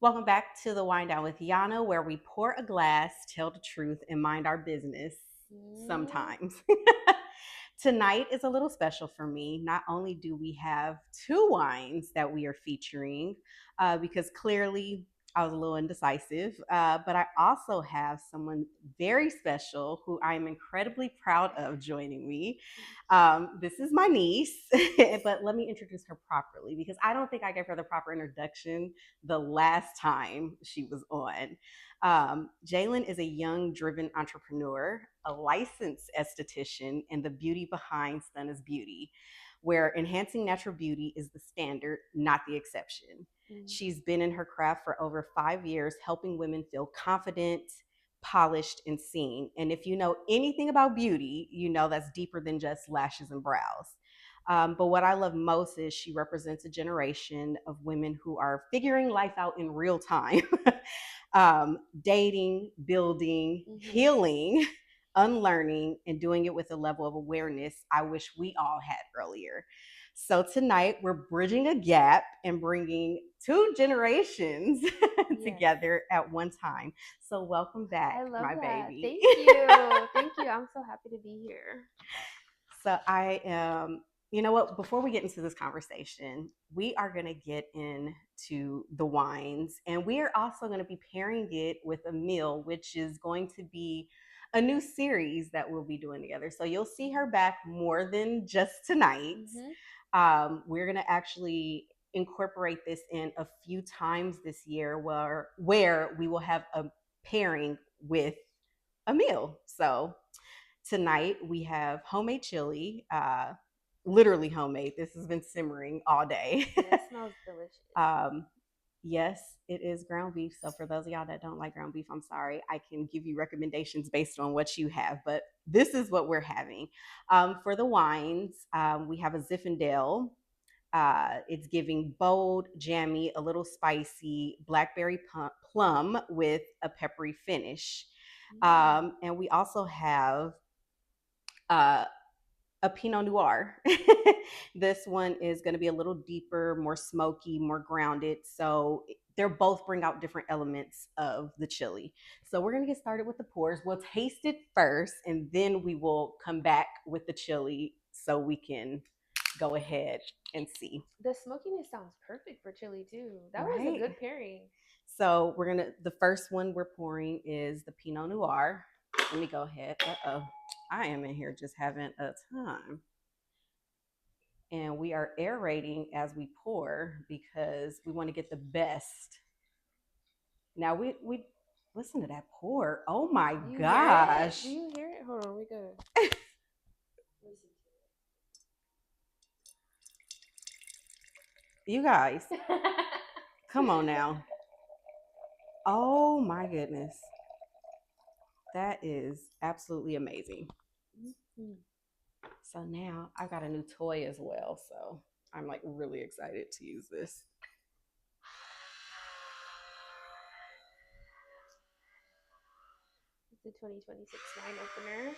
Welcome back to the Wind Down with Yana, where we pour a glass, tell the truth, and mind our business Mm, sometimes. Tonight is a little special for me. Not only do we have two wines that we are featuring, because clearly I was a little indecisive, but I also have someone very special who I'm incredibly proud of joining me. This is my niece, but let me introduce her properly because I don't think I gave her the proper introduction the last time she was on. Jaylen is a young, driven entrepreneur, a licensed esthetician, and the beauty behind Stun is Beauty, where enhancing natural beauty is the standard, not the exception. mm. She's been in her craft for over 5 years, helping women feel confident, polished, and seen. And if you know anything about beauty, you know that's deeper than just lashes and brows. But what I love most is she represents a generation of women who are figuring life out in real time, dating, building, Mhm. healing, unlearning, and doing it with a level of awareness I wish we all had earlier. So tonight we're bridging a gap and bringing two generations Yes. together at one time. So welcome back, I love my that. baby. Thank you. Thank you. I'm so happy to be here. So I am, you know what, before we get into this conversation, we are going to get into the wines and we are also going to be pairing it with a meal, which is going to be a new series that we'll be doing together. So you'll see her back more than just tonight. Mhm. We're going to actually incorporate this in a few times this year where we will have a pairing with a meal. So tonight we have homemade chili, literally homemade. This has been simmering all day. Yeah, it smells delicious. um, yes, it is ground beef. So for those of y'all that don't like ground beef, I'm sorry. I can give you recommendations based on what you have, but this is what we're having. For the wines, we have a Zinfandel. It's giving bold, jammy, a little spicy, blackberry plum with a peppery finish. Mm. And we also have uh, a Pinot Noir. This one is going to be a little deeper, more smoky, more grounded. So they're both bring out different elements of the chili. So we're going to get started with the pours. We'll taste it first, and then we will come back with the chili so we can go ahead and see. The smokiness sounds perfect for chili too. That was a Right. good pairing. So the first one we're pouring is the Pinot Noir. Let me go ahead. Uh-oh. I am in here just having a time. And we are aerating as we pour because we want to get the best. Now we listen to that pour. Oh my Do you hear it? Do gosh. you hear it? Hold on, we gotta listen You guys, to it. come on now. Oh my goodness. That is absolutely amazing. Mhm. So now I got a new toy as well. So I'm like really excited to use this. It's the 2026 wine opener.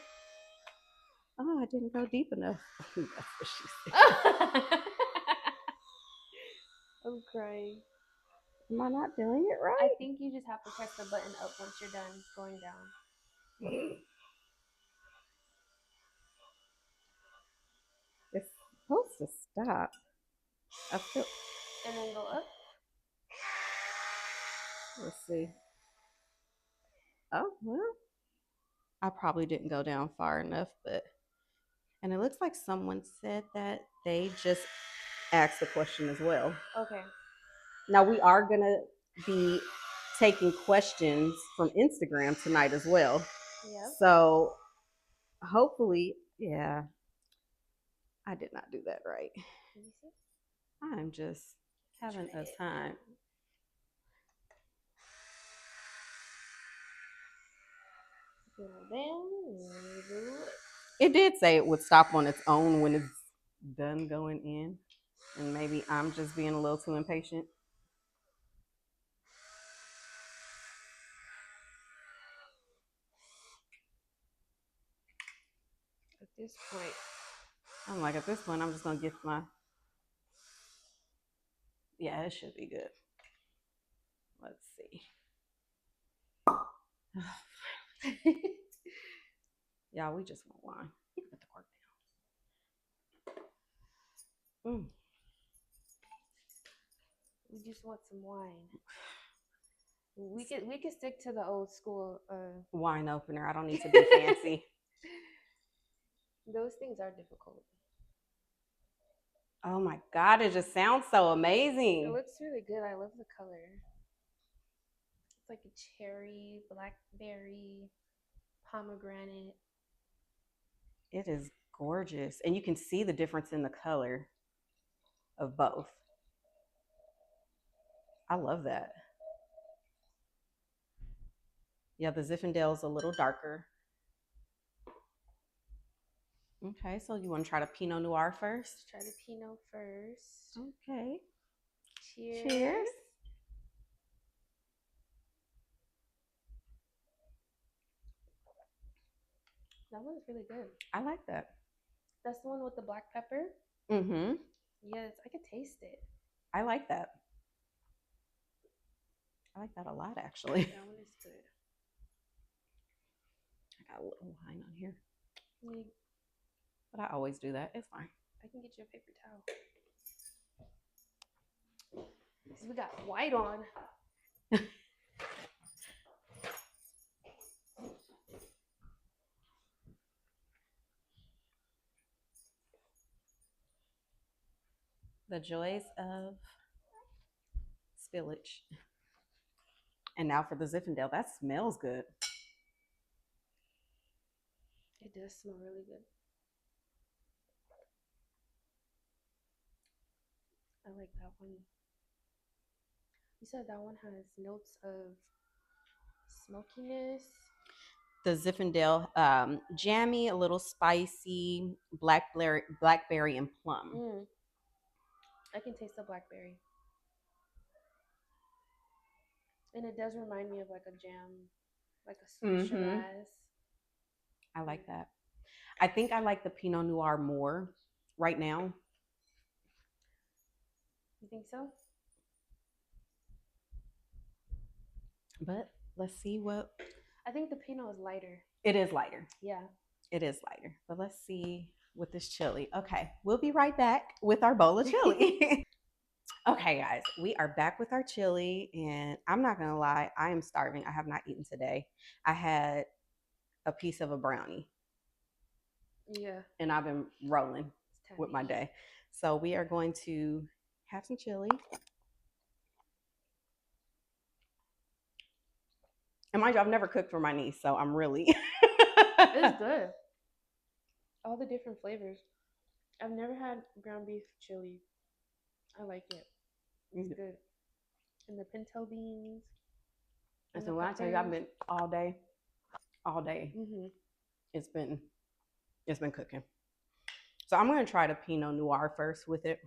Oh, I didn't go deep enough. That's what she said. I'm crying. Am I not doing it I right? think you just have to press the button up once you're done going down. It's supposed to stop. I feel. And then go up. Let's see. Oh well, I probably didn't go down far enough, but and it looks like someone said that they just asked a question as well. Okay. Now we are gonna be taking questions from Instagram tonight as well. Yep. So hopefully, yeah, I did not do that right. Let me see. I'm just having Try a it time. now. Go down. And go up. It did say it would stop on its own when it's done going in, and maybe I'm just being a little too impatient. At this point, I'm like, at this point, I'm just gonna get my. Yeah, it should be good. Let's see. Y'all, we just want wine. Put the cork down. We just want some wine. We could stick to the old school. Wine opener. I don't need to be fancy. Those things are difficult. Oh my God, it just sounds so It amazing. looks really good. I love the color. It's like a cherry, blackberry, pomegranate. It is gorgeous. And you can see the difference in the color of both. I love that. Yeah, the Zinfandel's a little darker. Okay, so you want to try the Pinot Noir first? Let's try the Pinot first. Okay. Cheers. Cheers. That one's really good. I like that. That's the one with the black pepper? Mm-hmm. Yes, I could taste it. I like that. I like that a lot, actually. That one is good. I got a little wine on here. Mm. But I always do that. It's fine. I can get you a paper towel. So we got white on. The joys of spillage. And now for the Zinfandel. That smells good. It does smell really good. I like that one. You said that one has notes of smokiness. The Zinfandel, jammy, a little spicy, blackberry and plum. I can taste the blackberry. And it does remind me of like a jam, like a sweet Shiraz. I like that. I think I like the Pinot Noir more right now. You think so? But let's see what. I think the Pinot is lighter. It is lighter. Yeah. It is lighter. But let's see with this chili. Okay, we'll be right back with our bowl of chili. Okay, guys, we are back with our chili, and I'm not gonna lie, I am starving. I have not eaten today. I had a piece of a brownie. Yeah. And I've been rolling with my day. So we are going to have some chili. And mind you, I've never cooked for my niece, so I'm really It's good. All the different flavors. I've never had ground beef chili. I like it. It's good. And the pinto beans. And so when I tell you I've been all day, it's been cooking. So I'm gonna try the Pinot Noir first with it.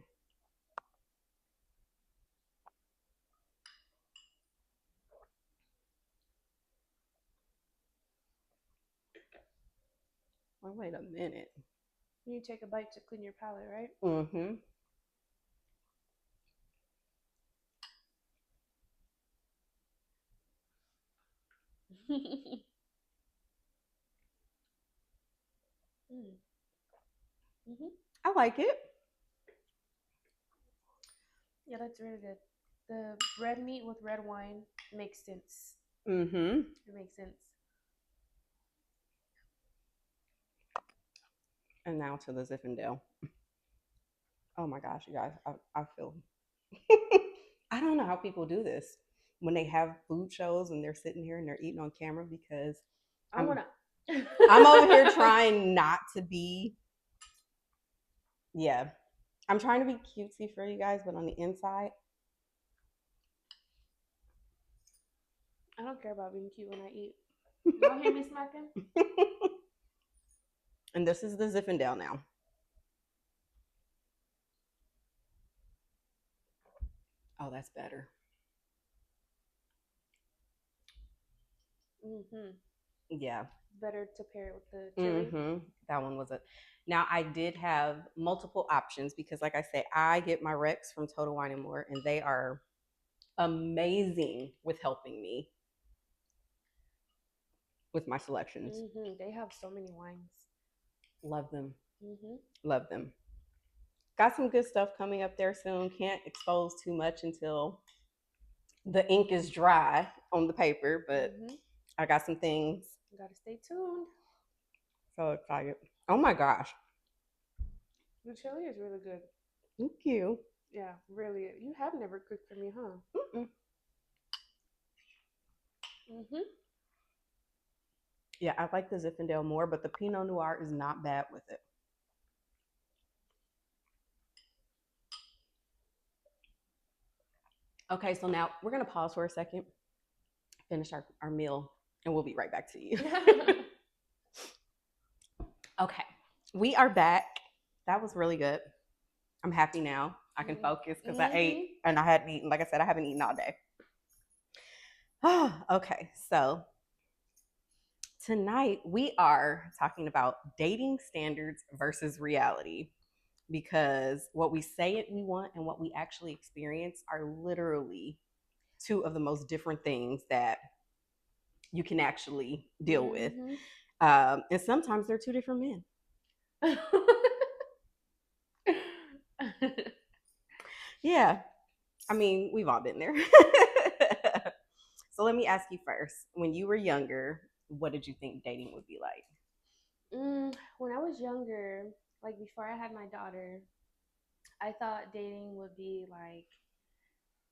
Oh, wait a minute. You take a bite to clean your palate, right? Mm-hmm. I like it. Yeah, that's really good. The red meat with red wine makes sense. Mm-hmm. It makes sense. And now to the Zinfandel. Oh my gosh, you guys, I feel I don't know how people do this when they have food shows and they're sitting here and they're eating on camera, because I'm over here trying not to be, yeah, I'm trying to be cutesy for you guys, but on the inside, I don't care about being cute when I eat. Y'all hear me smacking? And this is the Zinfandel now. Oh, that's better. Yeah. Better to pair it with the chili. That one was Now, I did have multiple options because, like I said, I get my Rex from Total Wine and More, and they are amazing with helping me with my selections. They have so many wines. Love them. Mm-hmm. Love them. Got some good stuff coming up there soon. Can't expose too much until the ink is dry on the paper, but Mm-hmm. I got some things. You gotta stay tuned. So excited. Oh my gosh. The chili is really good. Thank you. Yeah, really. You have never cooked for me, huh? Mm-mm. Mm-hmm. Yeah, I like the Zinfandel more, but the Pinot Noir is not bad with it. Okay, so now we're going to pause for a second, finish our meal, and we'll be right back to you. Okay, we are back. That was really good. I'm happy now. I can focus because I ate and I hadn't eaten. Like I said, I haven't eaten all day. Okay, so tonight we are talking about dating standards versus reality, because what we say we want and what we actually experience are literally two of the most different things that you can actually deal with. And sometimes they're two different men. Yeah. I mean, we've all been there. So let me ask you first. When you were younger, what did you think dating would be like? When I was younger, like before I had my daughter, I thought dating would be like,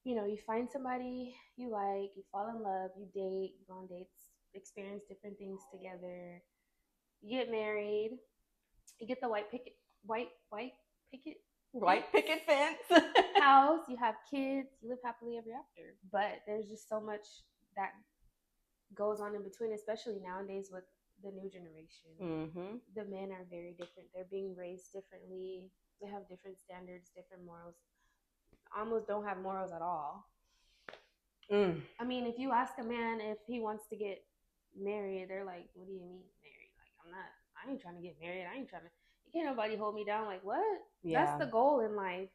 you find somebody you like, you fall in love, you date, you go on dates, experience different things together, you get married, you get the white picket White picket fence. house, you have kids, you live happily ever after. But there's just so much that goes on in between, especially nowadays with the new generation. Mm-hmm. The men are very different. They're being raised differently. They have different standards, different morals. Almost don't have morals at all. I mean, if you ask a man if he wants to get married, they're like, "What do you mean married? Like, I'm not. I ain't trying to get married. I ain't trying to. You can't nobody hold me down. Like, what? Yeah. That's the goal in life."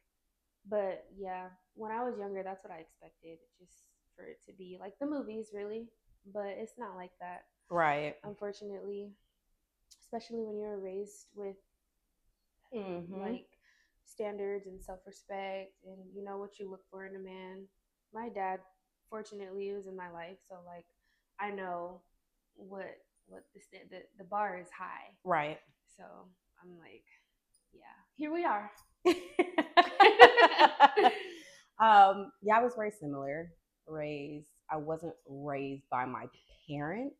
But yeah, when I was younger, that's what I expected, just for it to be like the movies, really. But it's not like that, Right. unfortunately. Especially when you're raised with like standards and self-respect, and you know what you look for in a man. My dad, fortunately, was in my life, so like I know what the bar is high. Right. So I'm like, yeah, here we are. Yeah, I was very similar. I wasn't raised by my parents.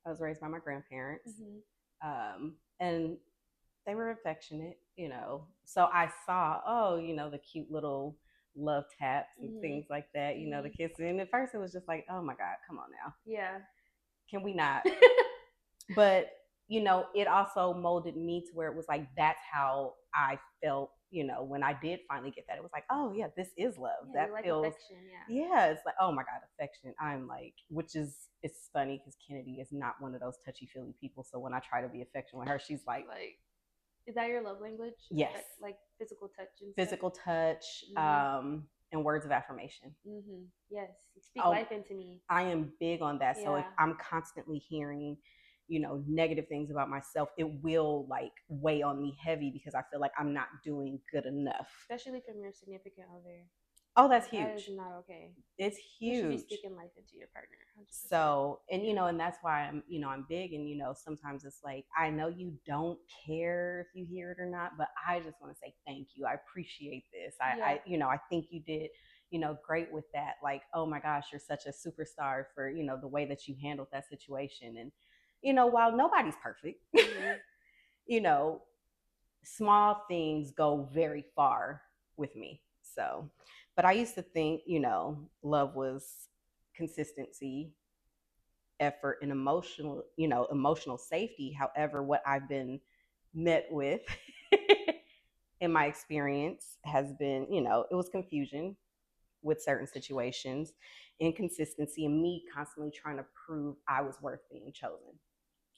I was raised by my grandparents. And they were affectionate, So I saw, the cute little love taps and things like that, the kissing. And at first it was just like, oh my God, come on now. Yeah. Can we not? But, it also molded me to where it was like, that's how I felt, when I did finally get that. It was like, oh yeah, this is love. Yeah, that like feels affection, yeah, it's like, oh my God, affection. I'm like, it's funny because Kennedy is not one of those touchy feely people. So when I try to be affectionate with her, she's like, is that your love language? Yes. Like physical touch and physical stuff? touch, and words of affirmation. Yes, you speak life into me. I am big on that. So if Yeah. I'm constantly hearing, negative things about myself, it will like weigh on me heavy because I feel like I'm not doing good enough. Especially from your significant other. Oh, that's huge. That is not okay. It's huge. You should be speaking life into your partner. 100%. So, and and that's why I'm big, and sometimes it's like, I know you don't care if you hear it or not, but I just want to say thank you. I appreciate this. I think you did, great with that. Like, oh my gosh, you're such a superstar for, the way that you handled that situation. And, while nobody's perfect, small things go very far with me. So, but I used to think, love was consistency, effort, and emotional safety. However, what I've been met with in my experience has been, it was confusion with certain situations, inconsistency, and me constantly trying to prove I was worth being chosen.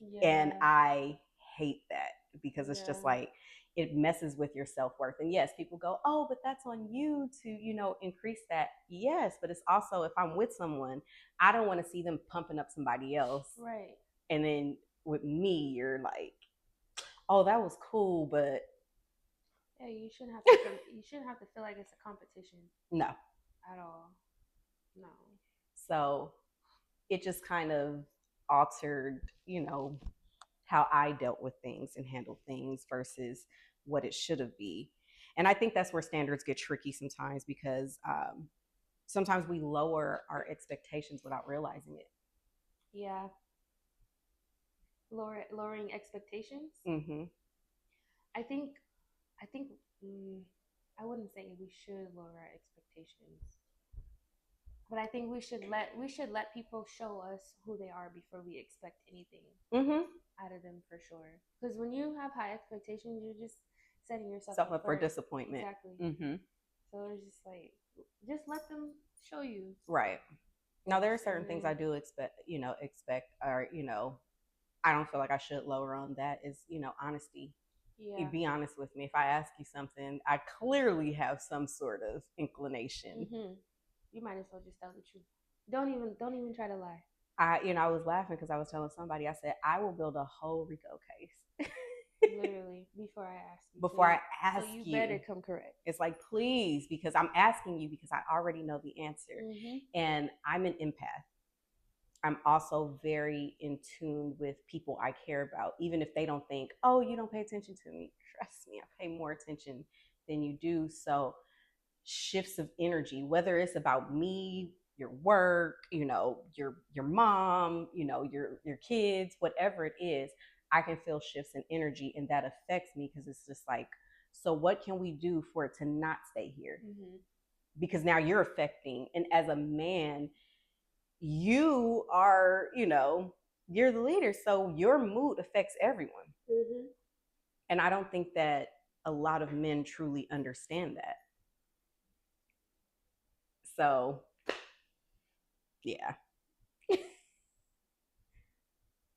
Yeah. And I hate that because it's just Yeah. like it messes with your self-worth. And yes, people go, oh, but that's on you to, increase that. Yes, but it's also, if I'm with someone, I don't want to see them pumping up somebody else. Right. And then with me, you're like, oh, that was cool, but Yeah, you shouldn't have to. You shouldn't have to feel like it's a competition no. at all. No. So it just kind of altered, how I dealt with things and handled things versus what it should have been. And I think that's where standards get tricky sometimes, because sometimes we lower our expectations without realizing it. Yeah. Lowering expectations. Mm-hmm. I think. I think. I wouldn't say we should lower our expectations, but I think we should let people show us who they are before we expect anything Mm-hmm. out of them, for sure. Because when you have high expectations, you're just setting yourself Self up up for for disappointment. exactly. Mm-hmm. So it's just like, just let them show you. Right. Now there are certain things I do expect, or I don't feel like I should lower on. That is, honesty. You Yeah. be honest with me. If I ask you something, I clearly have some sort of inclination. You might as well just tell the truth. Don't even try to lie. I was laughing because I was telling somebody, I said, I will build a whole RICO case. Literally, before I ask you. Before I ask so you you. better come correct. It's like, please, because I'm asking you because I already know the answer. And I'm an empath. I'm also very in tune with people I care about, even if they don't think, oh, you don't pay attention to me. Trust me, I pay more attention than you do. So shifts of energy, whether it's about me, your work, your mom, your kids, whatever it is, I can feel shifts in energy, and that affects me because it's just like, so what can we do for it to not stay here? Because now you're affecting, and as a man, you are, you're the leader, so your mood affects everyone. And I don't think that a lot of men truly understand that. So yeah.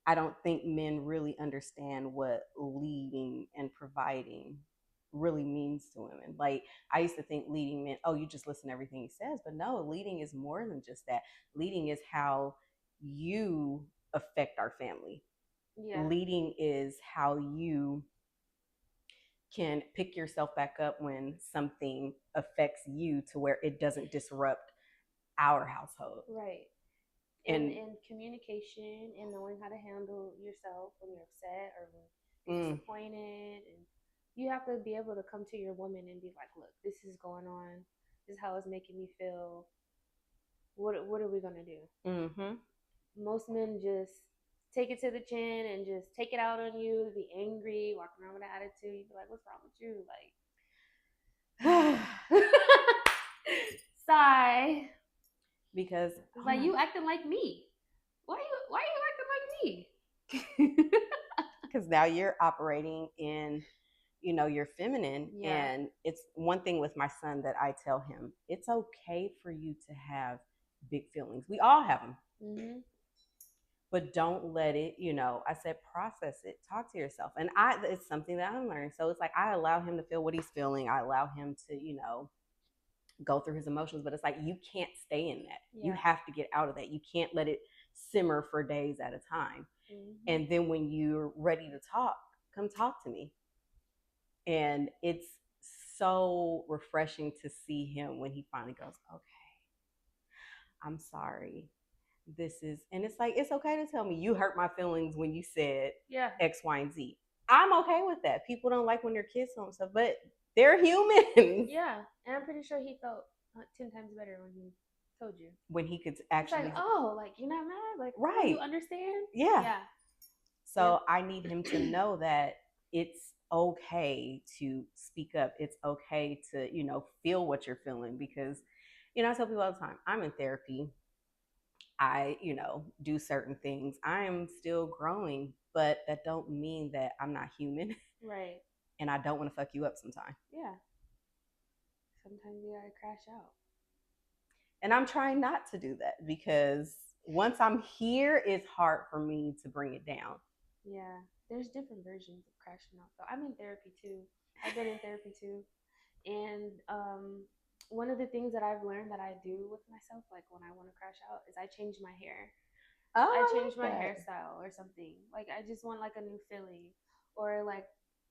I don't think men really understand what leading and providing really means to women. Like, I used to think leading meant, oh, you just listen to everything he says. But no, leading is more than just that. Leading is how you affect our family. Yeah. Leading is how you can pick yourself back up when something affects you to where it doesn't disrupt our household. Right. And communication and knowing how to handle yourself when you're upset or when you're disappointed. And you have to be able to come to your woman and be like, look, this is going on. This is how it's making me feel. What are we going to do? Most men just take it to the chin and just take it out on you, be angry, walk around with an attitude. You be like, what's wrong with you? Like, sigh. Because it's like, you acting like me. Why are you acting like me? Because now you're operating in, you're feminine. Yeah. And it's one thing with my son that I tell him, it's okay for you to have big feelings. We all have them. But don't let it, I said, process it, talk to yourself. And it's something that I'm learning. So it's like, I allow him to feel what he's feeling. I allow him to, go through his emotions, but it's like, you can't stay in that. Yeah. You have to get out of that. You can't let it simmer for days at a time. And then when you're ready to talk, come talk to me. And it's so refreshing to see him when he finally goes, okay, I'm sorry. And it's like, it's okay to tell me you hurt my feelings when you said X, Y, and Z. I'm okay with that. People don't like when their kids don't stuff, but they're humans. Yeah. And I'm pretty sure he felt 10 times better when he told you. When he could actually. It's like, oh, like, you're not mad? Like, right. Oh, you understand? Yeah. So I need him to know that it's okay to speak up. It's okay to, feel what you're feeling, because, I tell people all the time, I'm in therapy. I, do certain things. I am still growing, but that don't mean that I'm not human. Right. And I don't want to fuck you up sometimes. Yeah. Sometimes you gotta crash out. And I'm trying not to do that, because once I'm here, it's hard for me to bring it down. Yeah, there's different versions of crashing out. Though I'm in therapy too. I've been in therapy too, and one of the things that I've learned that I do with myself, like when I want to crash out, is I change my hair. Oh, I I change like my that. hairstyle or something. Like I just want like a new Philly, or like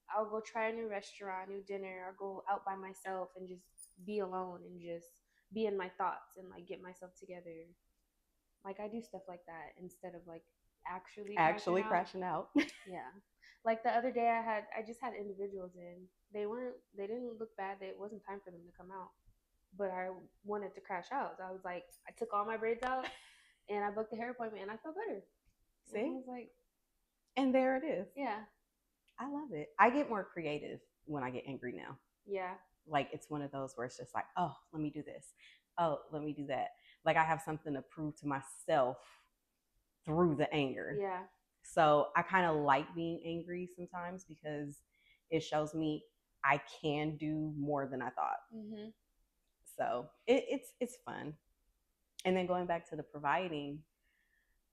I'll go try a new restaurant, new dinner, or go out by myself and just be alone and just be in my thoughts and like get myself together. Like I do stuff like that instead of like actually crashing Actually out. crashing out. Yeah. Like the other day I just had individuals in. They didn't look bad. It wasn't time for them to come out. But I wanted to crash out. So I was like I took all my braids out and I booked a hair appointment and I felt better. And I See? was like, And there it is. yeah. I love it. I get more creative when I get angry now. Yeah. Like it's one of those where it's just like, oh, let me do this. Oh, let me do that. Like I have something to prove to myself through the anger. Yeah. So I kind of like being angry sometimes because it shows me I can do more than I thought. Mhm. So it's fun. And then going back to the providing,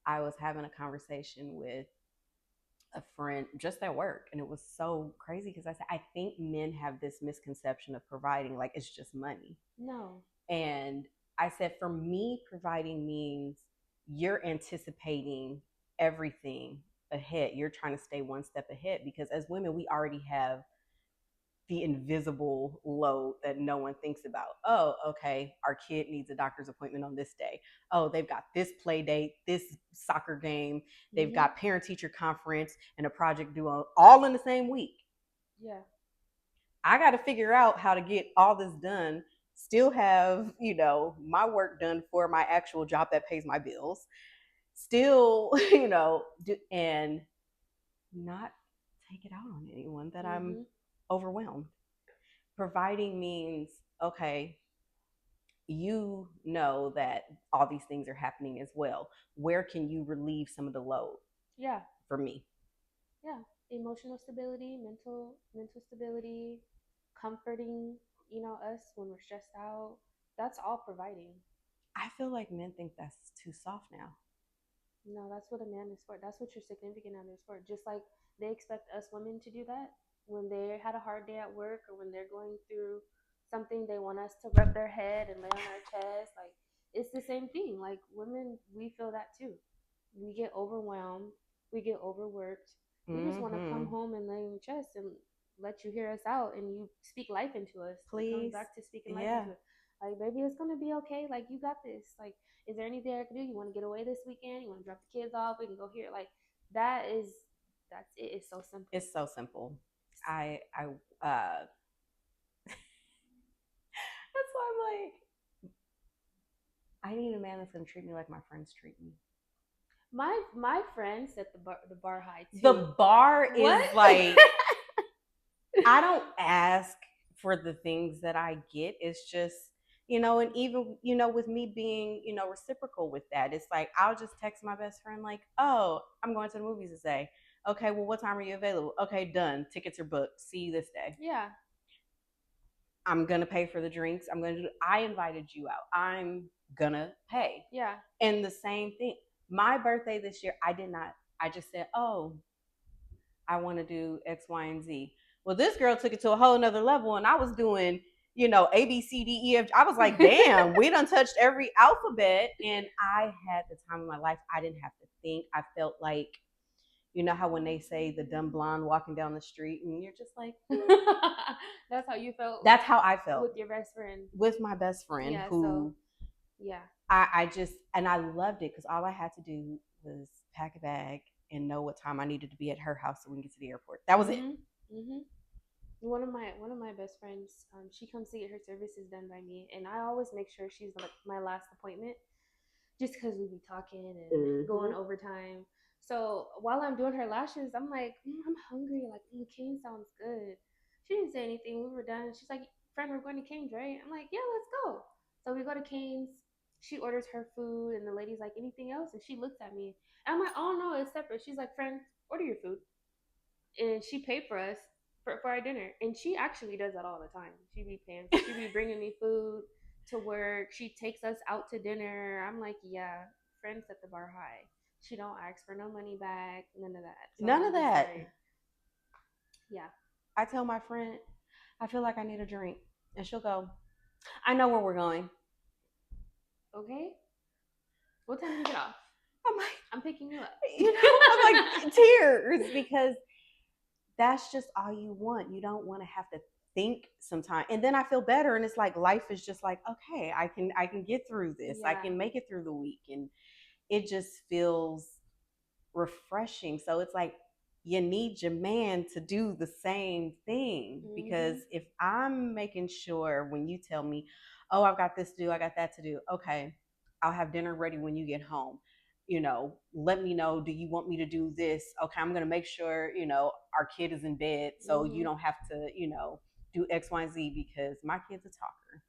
I was having a conversation with a friend just at work, and it was so crazy because I said I think men have this misconception of providing like it's just money. No. And I said for me, providing means you're anticipating everything ahead. You're trying to stay one step ahead because as women, we already have the invisible load that no one thinks about. Oh, okay, our kid needs a doctor's appointment on this day. Oh, they've got this play date, this soccer game, they've Mhm. got parent teacher conference and a project due all in the same week. Yeah. I got to figure out how to get all this done, still have, my work done for my actual job that pays my bills, still, and not take it out on anyone that I'm Mhm. overwhelmed. Providing means, okay, you know that all these things are happening as well. Where can you relieve some of the load Yeah. for me? Yeah. Emotional stability, mental stability, comforting, us when we're stressed out. That's all providing. I feel like men think that's too soft now. No, that's what a man is for. That's what your significant other is for. Just like they expect us women to do that when they had a hard day at work or when they're going through something, they want us to rub their head and lay on our chest. Like it's the same thing. Like women, we feel that too. We get overwhelmed, we get overworked. We just want to come Mm-hmm. home and lay on your chest and let you hear us out and you speak life into us. It comes Please. back to speaking life Yeah. into it. Like, baby, it's gonna be okay. Like, you got this. Like, is there anything I can do? You want to get away this weekend? You want to drop the kids off? We can go here. Like, that is, that's it. It's so simple. It's so simple. I that's why I'm like, I need a man that's gonna treat me like my friends treat me. My friend set the bar high too. The bar is What? like I don't ask for the things that I get. It's just, and even, with me being, reciprocal with that, it's like I'll just text my best friend, like, oh, I'm going to the movies today. Okay, well, what time are you available? Okay, done. Tickets are booked. See you this day. Yeah. I'm gonna pay for the drinks. I invited you out. I'm gonna pay. Yeah. And the same thing. My birthday this year, I did not, I just said, oh, I want to do X, Y, and Z. Well, this girl took it to a whole nother level, and I was doing, A, B, C, D, E, F. I was like, damn, we done touched every alphabet, and I had the time of my life. I didn't have to think. I felt like, you know how when they say the dumb blonde walking down the street, and you're just like, That's how you felt. That's how I felt with your best friend. With my best friend, Yeah. who So. Yeah. I just and I loved it because all I had to do was pack a bag and know what time I needed to be at her house so we can get to the airport. That was it. Mhm. One of my best friends, she comes to get her services done by me, and I always make sure she's like my last appointment, just because we be talking and going overtime. So while I'm doing her lashes, I'm like, I'm hungry. Like, cane sounds good. She didn't say anything. We were done. She's like, friend, we're going to Cane's, right? I'm like, yeah, let's go. So we go to Cane's. She orders her food, and the lady's like, anything else? And she looks at me. And I'm like, oh no, it's separate. She's like, friend, order your food. And she paid for us for our dinner. And she actually does that all the time. She be paying. She be bringing me food to work. She takes us out to dinner. I'm like, yeah, friends set the bar high. She don't ask for no money back, none of that. So None I'm of just that. like, yeah. I tell my friend, I feel like I need a drink. And she'll go, I know where we're going. Okay. What time do you get off? I'm like, I'm picking you up. I'm like tears because that's just all you want. You don't want to have to think sometimes. And then I feel better and it's like life is just like, okay, I can get through this. I Yeah. can make it through the week and it just feels refreshing. So it's like you need your man to do the same thing because if I'm making sure when you tell me, oh, I've got this to do, I got that to do, okay, I'll have dinner ready when you get home. Let me know, do you want me to do this? Okay, I'm going to make sure, our kid is in bed so you don't have to, do X, Y, and Z because my kid's a talker.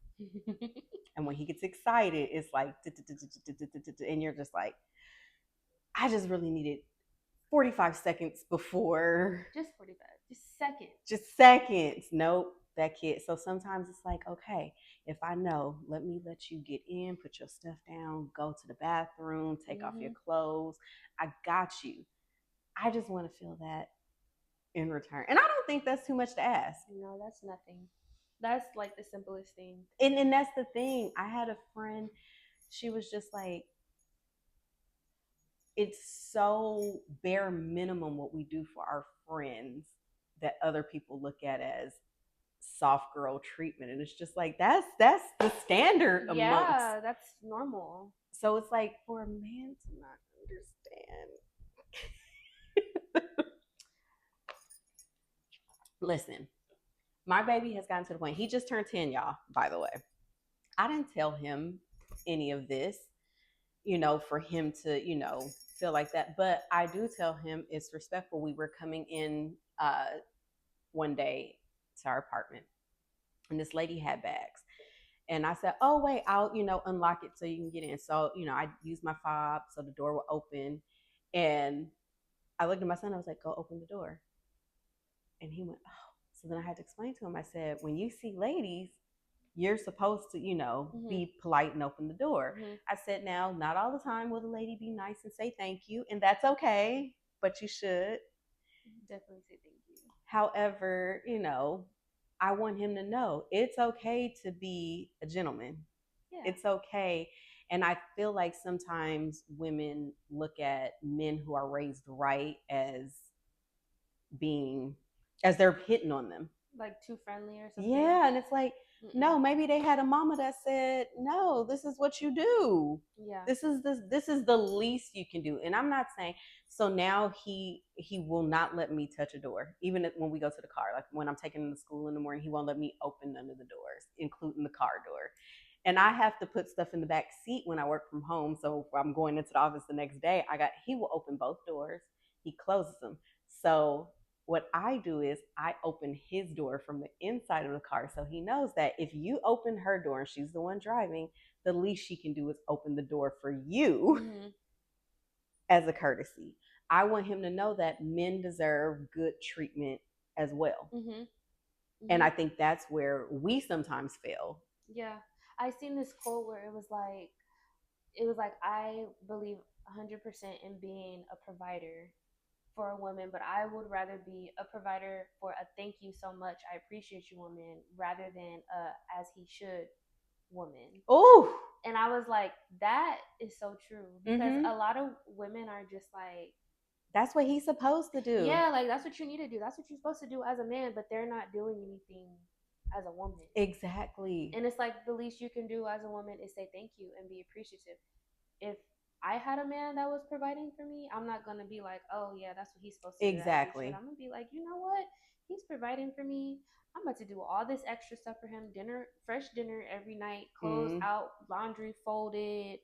And when he gets excited, it's like, and you're just like, I just really needed 45 seconds before. Just 45. Just seconds. Just seconds. Nope, that kid. So sometimes it's like, okay, if I know, let me let you get in, put your stuff down, go to the bathroom, take off your clothes. I got you. I just want to feel that in return. And I don't think that's too much to ask. No, that's nothing. That's like the simplest thing. And that's the thing. I had a friend, she was just like, it's so bare minimum what we do for our friends that other people look at as soft girl treatment, and it's just like that's the standard amongst. Yeah, that's normal. So it's like for a man to not understand. Listen, my baby has gotten to the point, he just turned 10, y'all, by the way. I didn't tell him any of this, for him to, feel like that. But I do tell him it's respectful. We were coming in one day to our apartment, and this lady had bags. And I said, oh, wait, I'll, unlock it so you can get in. So, I used my fob so the door would open. And I looked at my son, I was like, go open the door. And he went, oh. So then I had to explain to him, I said, when you see ladies, you're supposed to, be polite and open the door. I said, now, not all the time will the lady be nice and say thank you, and that's okay, but you should. Definitely say thank you. However, I want him to know it's okay to be a gentleman. Yeah. It's okay. And I feel like sometimes women look at men who are raised right as they're hitting on them. Like too friendly or something. Yeah, and it's like, no, maybe they had a mama that said, no, this is what you do. Yeah. This is the least you can do. And I'm not saying, so now he will not let me touch a door, even when we go to the car. Like when I'm taking him to school in the morning, he won't let me open none of the doors, including the car door. And I have to put stuff in the back seat when I work from home. So if I'm going into the office the next day, he will open both doors. He closes them. So what I do is I open his door from the inside of the car, so he knows that if you open her door and she's the one driving, the least she can do is open the door for you as a courtesy. I want him to know that men deserve good treatment as well. And I think that's where we sometimes fail. Yeah. I seen this quote where it was like, I believe 100% in being a provider for a woman, but I would rather be a provider for a thank you so much, I appreciate you woman, rather than as he should woman. Oh. And I was like, that is so true, because a lot of women are just like, that's what he's supposed to do. Yeah, like that's what you need to do. That's what you're supposed to do as a man, but they're not doing anything as a woman. Exactly. And it's like the least you can do as a woman is say thank you and be appreciative. If I had a man that was providing for me, I'm not gonna be like, oh yeah, that's what he's supposed to do. Exactly. I'm gonna be like, you know what? He's providing for me. I'm about to do all this extra stuff for him. Fresh dinner every night, clothes out, laundry folded,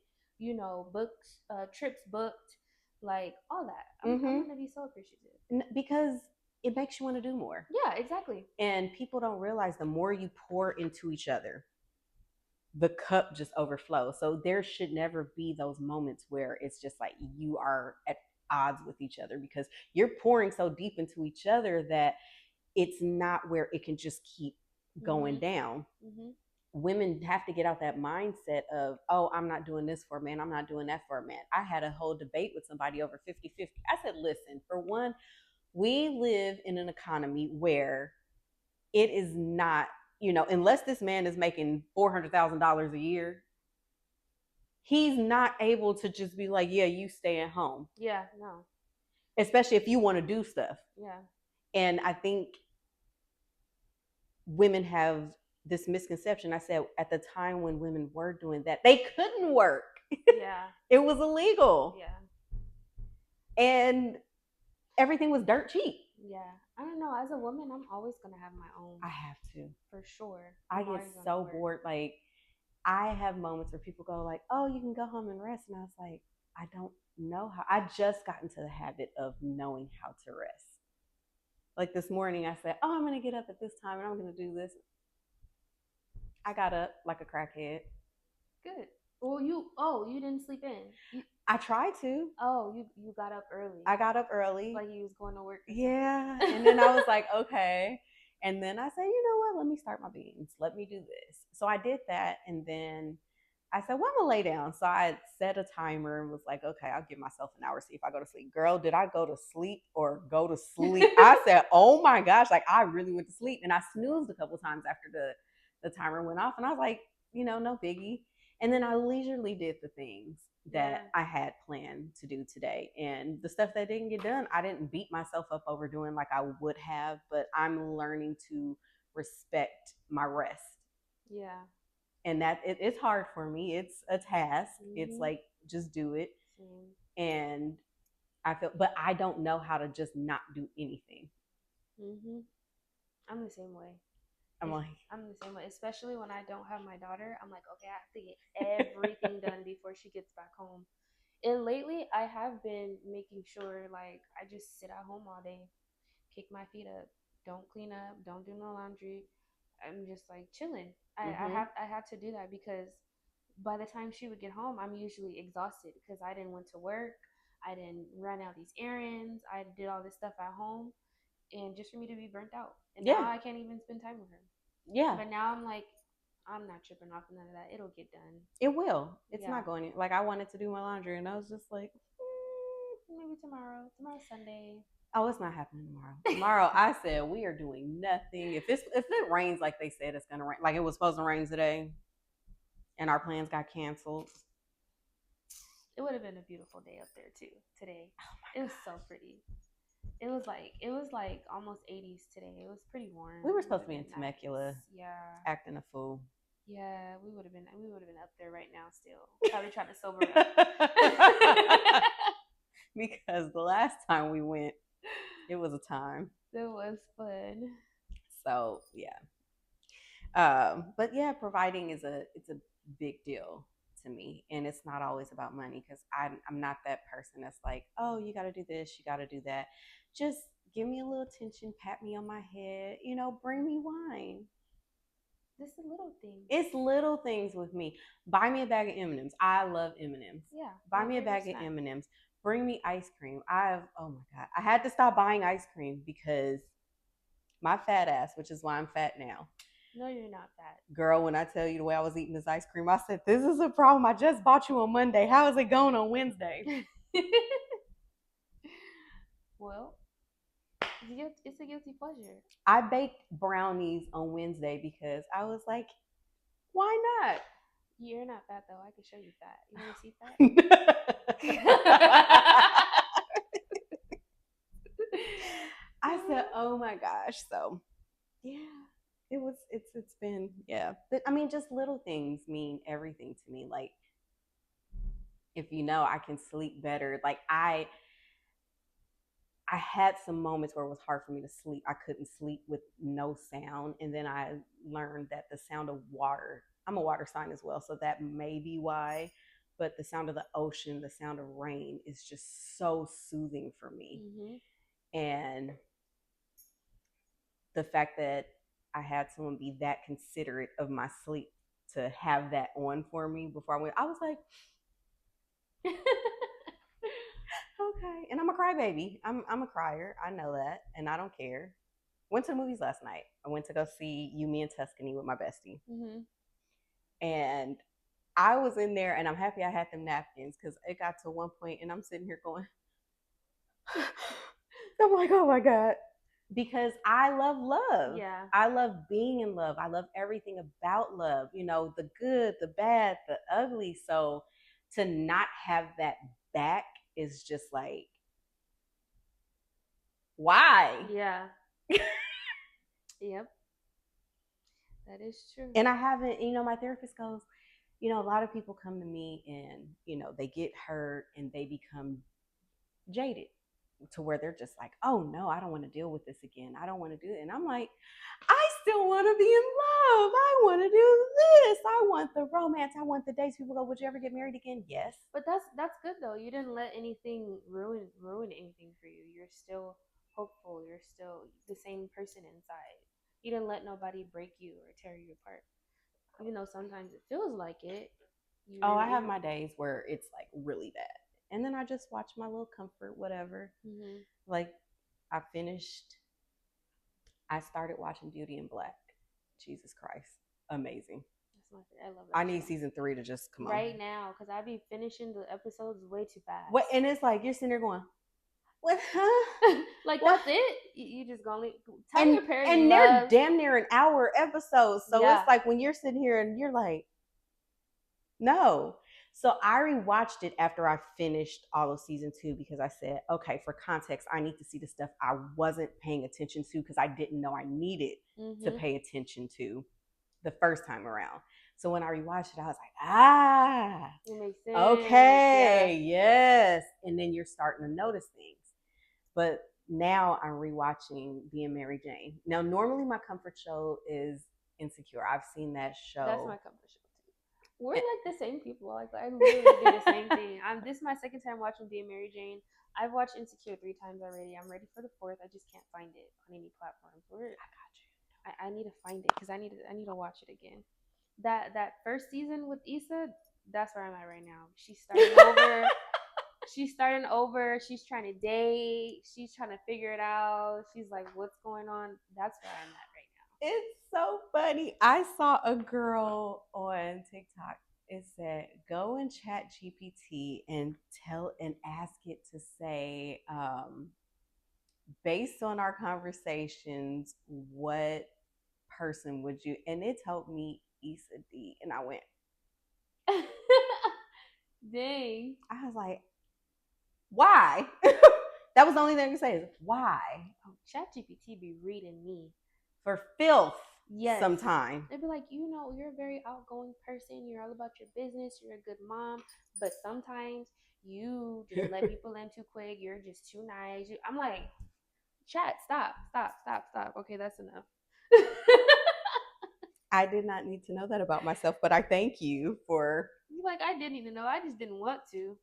books, trips booked, like all that. I'm gonna be so appreciative. Because it makes you want to do more. Yeah, exactly. And people don't realize the more you pour into each other, the cup just overflows. So there should never be those moments where it's just like you are at odds with each other, because you're pouring so deep into each other that it's not where it can just keep going down. women have to get out that mindset of, oh, I'm not doing this for a man, I'm not doing that for a man. I had a whole debate with somebody over 50-50. I said, listen, for one, we live in an economy where it is not, unless this man is making $400,000 a year, he's not able to just be like, yeah, you stay at home. Yeah, no. Especially if you want to do stuff. Yeah. And I think women have this misconception. I said at the time when women were doing that, they couldn't work. Yeah. It was illegal. Yeah. And everything was dirt cheap. Yeah. I don't know. As a woman, I'm always going to have my own. I have to. For sure. I get so bored. Like, I have moments where people go like, oh, you can go home and rest. And I was like, I don't know how. I just got into the habit of knowing how to rest. Like this morning, I said, oh, I'm going to get up at this time and I'm going to do this. I got up like a crackhead. Good. Well, you didn't sleep in. I tried to. Oh, you got up early. I got up early. Like you was going to work. Yeah. And then I was like, okay. And then I said, you know what? Let me start my beans. Let me do this. So I did that. And then I said, well, I'm going to lay down. So I set a timer and was like, okay, I'll give myself an hour, see if I go to sleep. Girl, did I go to sleep or go to sleep? I said, oh my gosh, like I really went to sleep. And I snoozed a couple times after the timer went off. And I was like, no biggie. And then I leisurely did the things that I had planned to do today. And the stuff that didn't get done, I didn't beat myself up over doing like I would have, but I'm learning to respect my rest. Yeah. And that it's hard for me. It's a task. Mm-hmm. It's like, just do it. Mm-hmm. And but I don't know how to just not do anything. Mm-hmm. I'm the same way. I'm the same way, especially when I don't have my daughter. I'm like, okay, I have to get everything done before she gets back home. And lately, I have been making sure, like, I just sit at home all day, kick my feet up, don't clean up, don't do no laundry. I'm just like chilling. I have to do that because by the time she would get home, I'm usually exhausted because I didn't went to work, I didn't run out these errands, I did all this stuff at home, and just for me to be burnt out. And now I can't even spend time with her. Yeah. But now I'm like, I'm not tripping off none of that. It'll get done. It will. It's not going to. Like, I wanted to do my laundry, and I was just like, maybe tomorrow. Tomorrow's Sunday. Oh, it's not happening tomorrow. Tomorrow, I said we are doing nothing. If it rains like they said it's gonna rain, like it was supposed to rain today, and our plans got canceled. It would have been a beautiful day up there too today. Oh, it was so pretty. It was like almost 80s today. It was pretty warm. We were supposed to be in Temecula. Nice. Yeah. Acting a fool. Yeah, we would have been up there right now still. Probably trying to sober up. Because the last time we went, it was a time. It was fun. So yeah. But yeah, providing it's a big deal to me, and it's not always about money because I'm not that person that's like, oh, you got to do this, you got to do that. Just give me a little attention, pat me on my head, bring me wine. This is little things. It's little things with me. Buy me a bag of M&Ms. I love M&Ms. Yeah. Buy me a bag of M&Ms. Bring me ice cream. Oh my God. I had to stop buying ice cream because my fat ass, which is why I'm fat now. No, you're not fat. Girl, when I tell you the way I was eating this ice cream, I said, this is a problem. I just bought you on Monday. How is it going on Wednesday? Well, it's a guilty pleasure. I baked brownies on Wednesday because I was like, why not? You're not fat, though. I can show you fat. You want to see fat? I said, oh my gosh. So, yeah. It's been, yeah. But I mean, just little things mean everything to me. Like, if I can sleep better. Like, I had some moments where it was hard for me to sleep. I couldn't sleep with no sound. And then I learned that the sound of water, I'm a water sign as well, so that may be why. But the sound of the ocean, the sound of rain is just so soothing for me. Mm-hmm. And the fact that I had someone be that considerate of my sleep to have that on for me before I went, I was like, okay. And I'm a crybaby. I'm a crier. I know that, and I don't care. Went to the movies last night. I went to go see You, Me, and Tuscany with my bestie. Mm-hmm. And I was in there, and I'm happy I had them napkins because it got to one point, and I'm sitting here going, I'm like, oh my God. Because I love love. Yeah. I love being in love. I love everything about love, the good, the bad, the ugly. So to not have that back is just like, why? Yeah. Yep. That is true. And I haven't, my therapist goes, a lot of people come to me and, they get hurt and they become jaded to where they're just like, oh no, I don't want to deal with this again. I don't want to do it. And I'm like, I still want to be in love. I want to do this. I want the romance. I want the dates. People go, would you ever get married again? Yes. But that's good though. You didn't let anything ruin anything for you. You're still hopeful. You're still the same person inside. You didn't let nobody break you or tear you apart. Even though sometimes it feels like it. Oh, I have my days where it's like really bad. And then I just watch my little comfort, whatever. Mm-hmm. Like I started watching Beauty in Black. Jesus Christ. Amazing. I love that. I need season 3 to just come right now because I be finishing the episodes way too fast. What? And it's like you're sitting there going, "What? Huh? Like what? That's it? You just gonna tell your parents." And they're damn near an hour episodes, so it's like when you're sitting here and you're like, "No." So I rewatched it after I finished all of season 2 because I said, "Okay, for context, I need to see the stuff I wasn't paying attention to because I didn't know I needed to pay attention to the first time around." So when I rewatched it, I was like, it makes sense. Okay, yes. And then you're starting to notice things. But now I'm rewatching Being Mary Jane. Now, normally my comfort show is Insecure. I've seen that show. That's my comfort show too. We're like the same people. Like I literally do the same thing. This is my second time watching Being Mary Jane. I've watched Insecure 3 times already. I'm ready for the 4th. I just can't find it on any platform. I got you. I need to find it because I need to watch it again. That first season with Issa, that's where I'm at right now. She's starting over. She's starting over. She's trying to date. She's trying to figure it out. She's like, what's going on? That's where I'm at right now. It's so funny. I saw a girl on TikTok. It said, go and chat GPT and ask it to say, based on our conversations, what person would you? And it told me Issa D, and I went, dang. I was like, why? That was the only thing I could say is why. Oh, ChatGPT be reading me for filth. Yes. Sometime they'd be like, you're a very outgoing person. You're all about your business. You're a good mom, but sometimes you just let people in too quick. You're just too nice. I'm like, chat, stop. Okay, that's enough. I did not need to know that about myself, but I thank you for. Like, I didn't even know. I just didn't want to.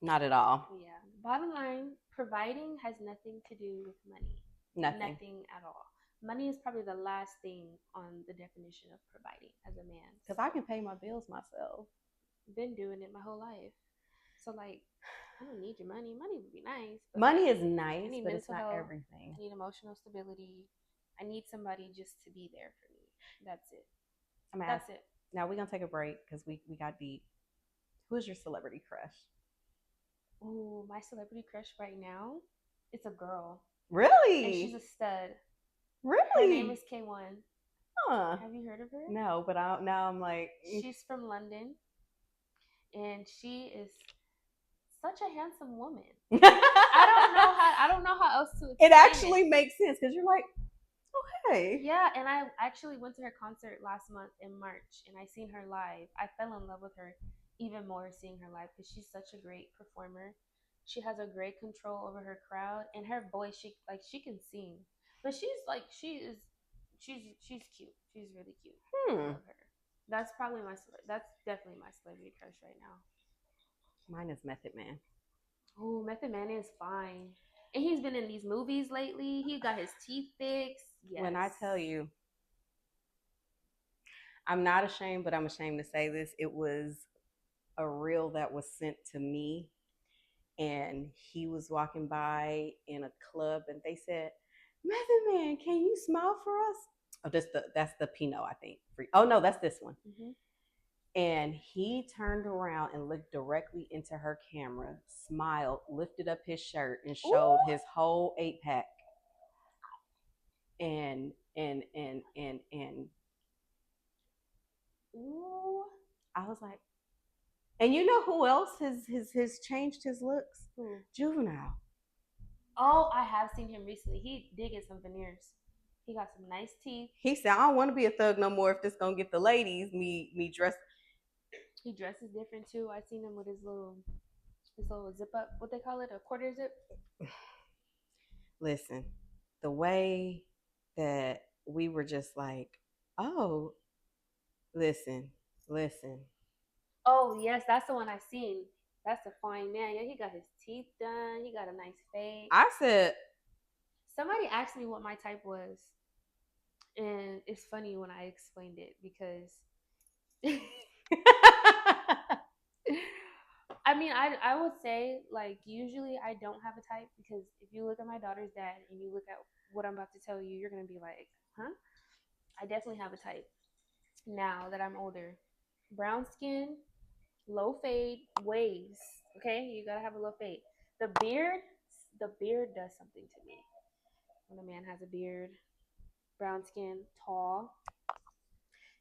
Not at all. Yeah. Bottom line, providing has nothing to do with money. Nothing at all. Money is probably the last thing on the definition of providing as a man. Because I can pay my bills myself. Been doing it my whole life. So, like, I don't need your money. Money would be nice. Money is nice, but it's not everything. I need emotional stability. I need somebody just to be there for me. That's it. That's it. Now we're going to take a break because we got deep. Who's your celebrity crush? Oh, my celebrity crush right now, it's a girl. Really? And she's a stud. Really? Her name is K1. Huh. Have you heard of her? No, but now I'm like... She's from London. And she is such a handsome woman. I don't know how else to explain it. Actually makes sense because you're like, okay. Yeah, and I actually went to her concert last month in March, and I seen her live. I fell in love with her even more seeing her live because she's such a great performer. She has a great control over her crowd, and her voice, she can sing, but she's cute. She's really cute. I love her. That's definitely my celebrity crush right now. Mine is Method Man. Oh, Method Man is fine. And he's been in these movies lately. He got his teeth fixed. Yes. When I tell you, I'm not ashamed, but I'm ashamed to say this. It was a reel that was sent to me, and he was walking by in a club, and they said, Method Man, can you smile for us? Oh, that's the Pinot, I think. Oh no, that's this one. Mm-hmm. And he turned around and looked directly into her camera, smiled, lifted up his shirt, and showed Ooh. his whole 8 pack. And Ooh. I was like, and you know who else has changed his looks? Ooh. Juvenile. Oh, I have seen him recently. He did get some veneers. He got some nice teeth. He said, "I don't want to be a thug no more. If this gonna get the ladies, me dress." He dresses different too. I seen him with his little zip up. What they call it? A quarter zip. Listen, the way that we were just like, oh, listen. Oh yes, that's the one I seen. That's a fine man. Yeah, he got his teeth done. He got a nice face. I said, Somebody asked me what my type was, and it's funny when I explained it because I mean, I would say like usually I don't have a type because if you look at my daughter's dad and you look at what I'm about to tell you, you're gonna be like, huh? I definitely have a type now that I'm older. Brown skin, low fade, waves. Okay, you gotta have a low fade. The beard does something to me. When a man has a beard, brown skin, tall,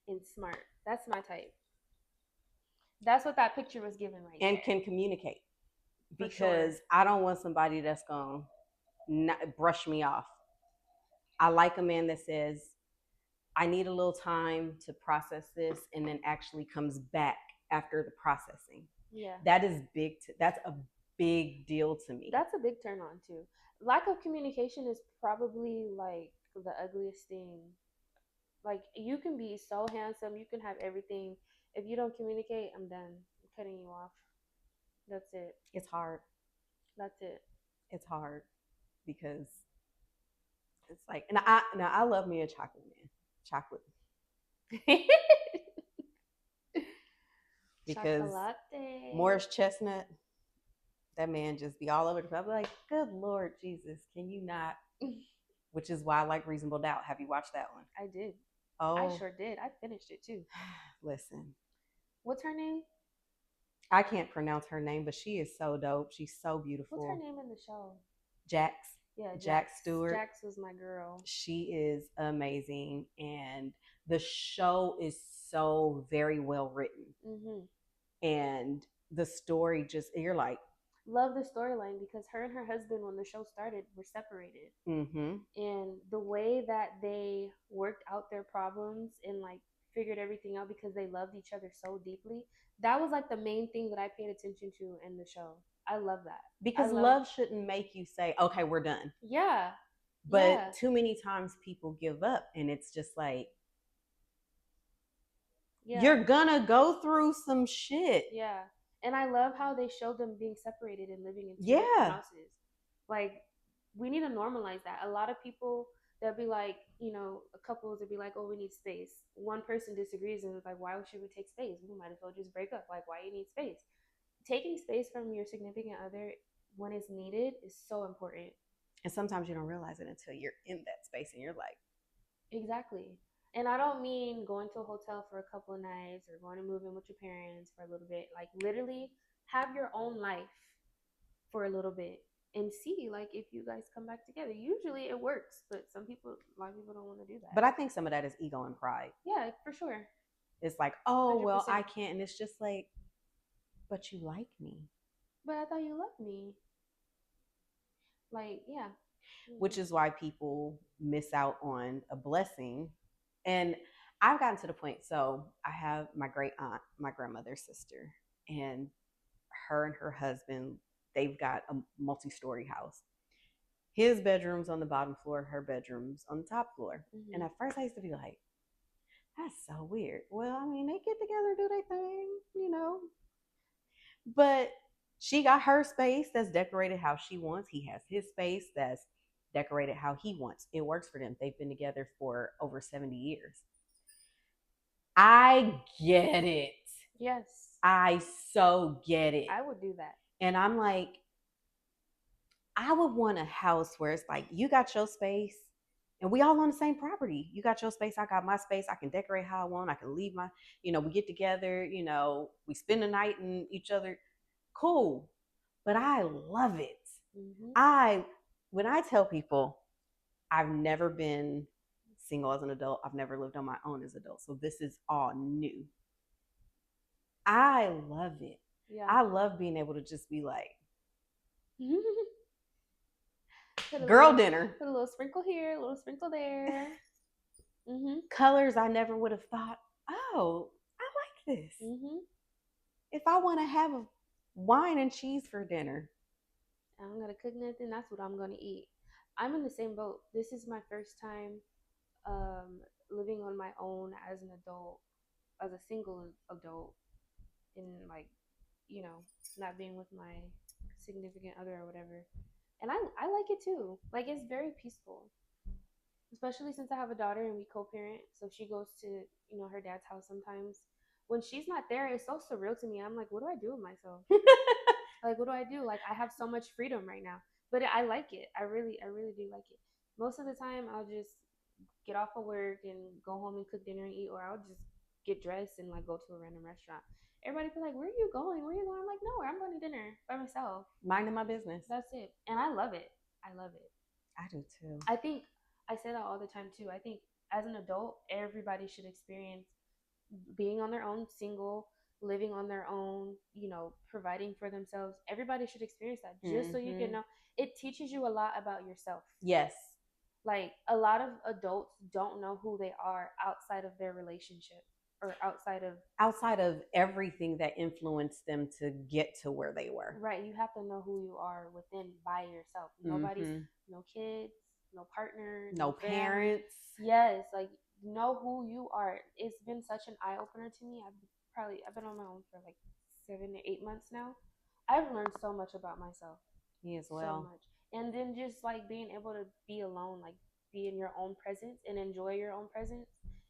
and smart. That's my type. That's what that picture was given right and there. can communicate For because sure. I don't want somebody that's gonna brush me off. I like a man that says, I need a little time to process this and then actually comes back after the processing. Yeah. That is big. That's a big deal to me. That's a big turn on too. Lack of communication is probably like the ugliest thing. Like you can be so handsome, you can have everything. If you don't communicate, I'm done. I'm cutting you off. That's it. It's hard. That's it. It's hard because it's like, and I love me a chocolate man. Chocolate. Because Chocolate. Morris Chestnut, that man just be all over the place. I'm like, good Lord Jesus, can you not? Which is why I like Reasonable Doubt. Have you watched that one? I did. Oh, I sure did. I finished it too. Listen, What's her name? I can't pronounce her name, but she is so dope. She's so beautiful. What's her name in the show? Jax. Yeah, Jax Stewart. Jax was my girl. She is amazing, and the show is so very well written. Mm-hmm. And the story just, you're like, love the storyline because her and her husband, when the show started, were separated. Mm-hmm. And the way that they worked out their problems and like figured everything out because they loved each other so deeply, that was like the main thing that I paid attention to in the show. I love that. Because love shouldn't make you say, okay, we're done. Yeah. But too many times people give up, and it's just like, you're gonna go through some shit. Yeah. And I love how they showed them being separated and living in two different houses. Like, we need to normalize that. A lot of people, they'll be like, you know, couples will be like, oh, we need space. One person disagrees and is like, why should we take space? We might as well just break up. Like, why you need space? Taking space from your significant other when it's needed is so important. And sometimes you don't realize it until you're in that space and you're like, exactly. And I don't mean going to a hotel for a couple of nights or going to move in with your parents for a little bit. Like, literally have your own life for a little bit and see, like, if you guys come back together. Usually it works, but a lot of people don't want to do that. But I think some of that is ego and pride. Yeah, for sure. It's like, oh, 100%. Well, I can't. And it's just like, but you like me. But I thought you loved me. Like, yeah. Which is why people miss out on a blessing. And I've gotten to the point, so I have my great aunt, my grandmother's sister, and her and her husband, they've got a multi-story house. His bedroom's on the bottom floor, her bedroom's on the top floor. Mm-hmm. And at first I used to be like, that's so weird. Well, I mean, they get together, do their thing, you know. But she got her space that's decorated how she wants. He has his space that's decorated how he wants. It works for them. They've been together for over 70 years. I get it. Yes. I so get it. I would do that. And I'm like, I would want a house where it's like, you got your space And we all on the same property. You got your space, I got my space. I can decorate how I want. I can leave my, we get together, we spend the night in each other. Cool. But I love it. Mm-hmm. When I tell people I've never been single as an adult, I've never lived on my own as an adult. So this is all new. I love it. Yeah. I love being able to just be like, girl dinner. Put a little sprinkle here, a little sprinkle there. Mm-hmm. Colors I never would have thought, oh, I like this. Mm-hmm. If I want to have a wine and cheese for dinner, I'm gonna cook nothing. That's what I'm gonna eat. I'm in the same boat. This is my first time living on my own as an adult, as a single adult, in like, not being with my significant other or whatever. And I like it too. Like, it's very peaceful, especially since I have a daughter and we co-parent. So she goes to, her dad's house sometimes. When she's not there, it's so surreal to me. I'm like, what do I do with myself? Like, what do I do? Like, I have so much freedom right now. But I like it. I really do like it. Most of the time, I'll just get off of work and go home and cook dinner and eat, or I'll just get dressed and like go to a random restaurant. Everybody be like, where are you going? Where are you going? I'm like, nowhere. I'm going to dinner by myself. Minding my business. That's it. And I love it. I love it. I do too. I think I say that all the time too. I think as an adult, everybody should experience being on their own, single, living on their own, providing for themselves. Everybody should experience that just so you can know. It teaches you a lot about yourself. Yes. Like, a lot of adults don't know who they are outside of their relationship, or outside of everything that influenced them to get to where they were. Right. You have to know who you are within by yourself. Nobody's no kids, no partner, no parents. Yes, like, know who you are. It's been such an eye opener to me. I've been on my own for like 7 to 8 months now. I've learned so much about myself. Me as well. So much. And then just like being able to be alone, like be in your own presence and enjoy your own presence,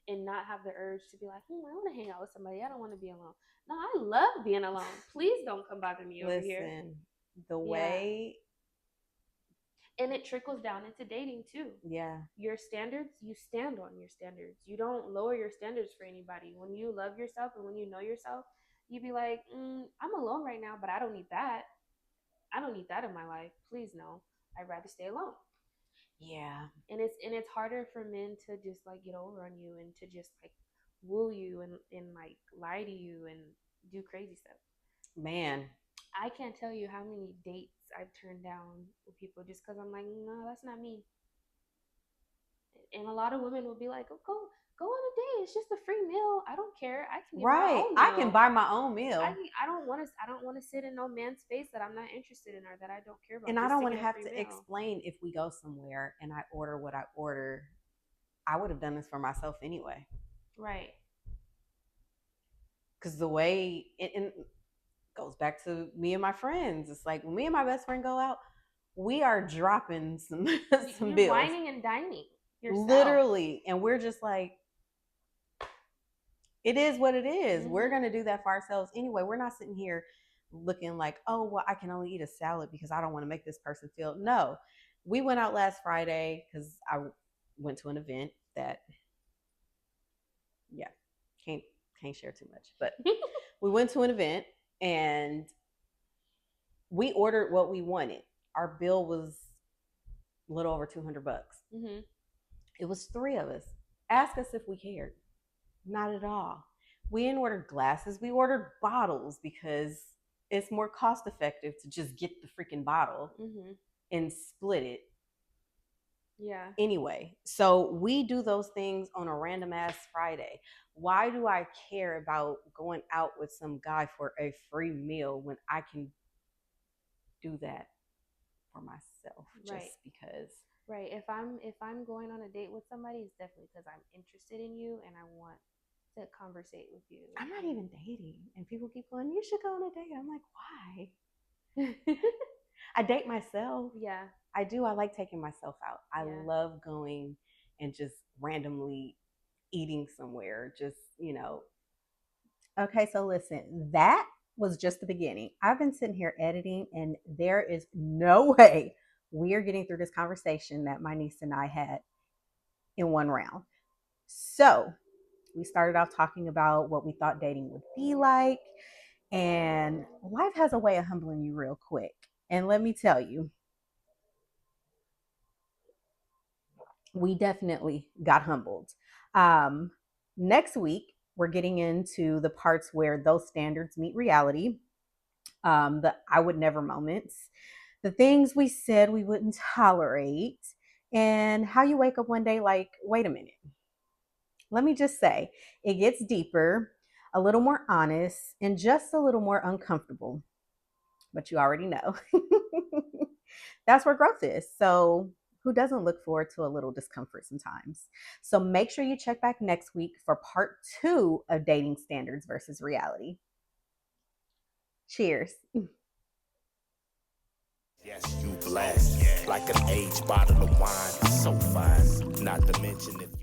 and not have the urge to be like, I want to hang out with somebody. I don't want to be alone. No, I love being alone. Please don't come bother me over here. Listen, the way. And it trickles down into dating too. Yeah. Your standards, you stand on your standards. You don't lower your standards for anybody. When you love yourself and when you know yourself, you be like, I'm alone right now, but I don't need that. I don't need that in my life. Please no. I'd rather stay alone. Yeah. And it's harder for men to just like get over on you and to just like woo you and like lie to you and do crazy stuff. Man, I can't tell you how many dates I've turned down with people just because I'm like, no, that's not me. And a lot of women will be like, oh, go on a date. It's just a free meal. I don't care. I can get my own meal. I can buy my own meal. I don't want to sit in no man's face that I'm not interested in or that I don't care about. And I don't want to have to explain if we go somewhere and I order what I order. I would have done this for myself anyway. Right. Because the way it goes back to me and my friends. It's like when me and my best friend go out, we are dropping some You're bills. Whining and dining yourself. Literally. And we're just like, it is what it is. We're going to do that for ourselves anyway. We're not sitting here looking like, oh, well, I can only eat a salad because I don't want to make this person feel. No. We went out last Friday because I went to an event that, can't share too much. But we went to an event and we ordered what we wanted. Our bill was a little over $200. It was 3 of us. Ask us if we cared. Not at all. We didn't order glasses. We ordered bottles because it's more cost effective to just get the freaking bottle and split it. Yeah. Anyway, so we do those things on a random ass Friday. Why do I care about going out with some guy for a free meal when I can do that for myself just because? Right. If I'm going on a date with somebody, it's definitely because I'm interested in you and I want to conversate with you. I'm not even dating, and people keep going, you should go on a date. I'm like, why? I date myself. Yeah. I do. I like taking myself out. I love going and just randomly eating somewhere. Just, Okay, so listen, that was just the beginning. I've been sitting here editing, and there is no way we are getting through this conversation that my niece and I had in one round. So we started off talking about what we thought dating would be like. And life has a way of humbling you real quick. And let me tell you, we definitely got humbled. Um, Next week, we're getting into the parts where those standards meet reality, the I would never moments, the things we said we wouldn't tolerate, and how you wake up one day like, wait a minute. Let me just say, it gets deeper, a little more honest, and just a little more uncomfortable. But you already know. That's where growth is. So, who doesn't look forward to a little discomfort sometimes? So, make sure you check back next week for part 2 of dating standards versus reality. Cheers. Yes, you blessed like an aged bottle of wine, so fine. Not to mention if